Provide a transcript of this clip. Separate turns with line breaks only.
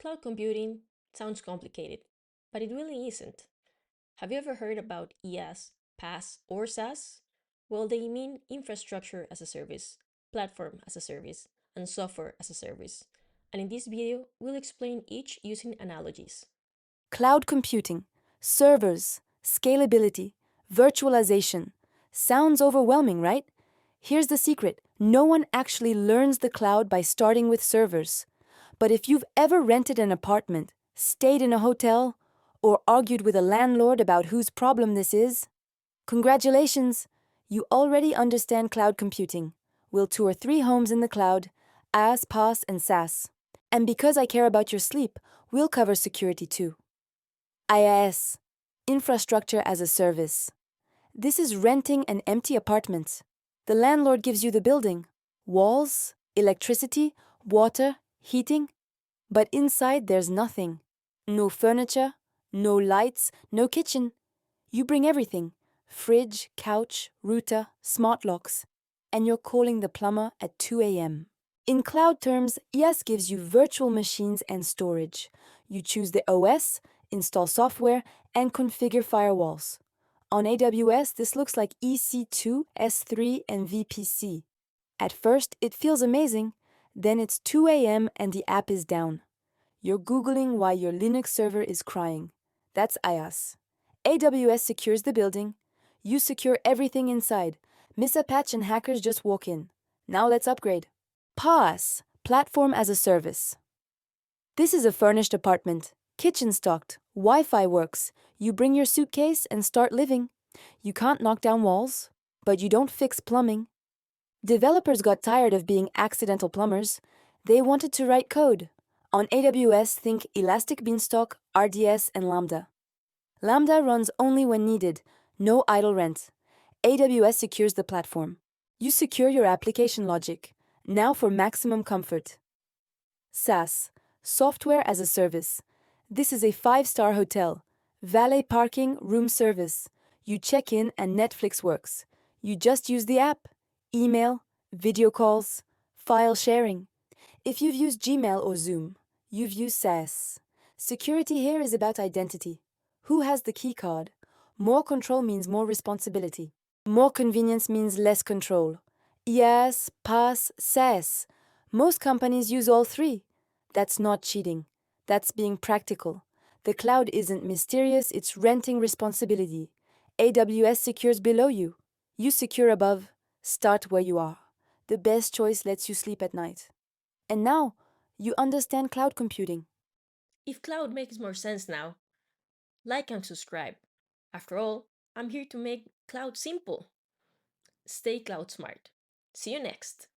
Cloud computing sounds complicated, but it really isn't. Have you ever heard about IaaS, PaaS, or SaaS? Well, they mean infrastructure as a service, platform as a service, and software as a service. And in this video, we'll explain each using analogies.
Cloud computing, servers, scalability, virtualization. Sounds overwhelming, right? Here's the secret: no one actually learns the cloud by starting with servers. But if you've ever rented an apartment, stayed in a hotel, or argued with a landlord about whose problem this is, congratulations! You already understand cloud computing. We'll tour 3 homes in the cloud: IaaS, PaaS, and SaaS. And because I care about your sleep, we'll cover security too. IaaS, Infrastructure as a Service. This is renting an empty apartment. The landlord gives you the building: walls, electricity, water, heating. But inside there's nothing. No furniture, no lights, no kitchen. You bring everything: fridge, couch, router, smart locks. And you're calling the plumber at 2 a.m. In cloud terms, IaaS gives you virtual machines and storage. You choose the OS, install software, and configure firewalls. On AWS, this looks like EC2, S3, and VPC. At first, it feels amazing. Then it's 2 a.m. and the app is down. You're Googling why your Linux server is crying. That's IaaS. AWS secures the building. You secure everything inside. Miss a patch and hackers just walk in. Now let's upgrade. PaaS, Platform as a Service. This is a furnished apartment. Kitchen stocked. Wi-Fi works. You bring your suitcase and start living. You can't knock down walls, but you don't fix plumbing. Developers got tired of being accidental plumbers. They wanted to write code. On AWS, think Elastic Beanstalk, RDS, and Lambda. Lambda runs only when needed. No idle rent. AWS secures the platform. You secure your application logic. Now for maximum comfort. SaaS, Software as a Service. This is a 5-star hotel. Valet parking, room service. You check in and Netflix works. You just use the app. Email, video calls, file sharing. If you've used Gmail or Zoom, you've used SaaS. Security here is about identity. Who has the key card? More control means more responsibility. More convenience means less control. IaaS, PaaS, SaaS. Most companies use all 3. That's not cheating. That's being practical. The cloud isn't mysterious, it's renting responsibility. AWS secures below you. You secure above. Start where you are. The best choice lets you sleep at night. And now, you understand cloud computing.
If cloud makes more sense now, like and subscribe. After all, I'm here to make cloud simple. Stay cloud smart. See you next.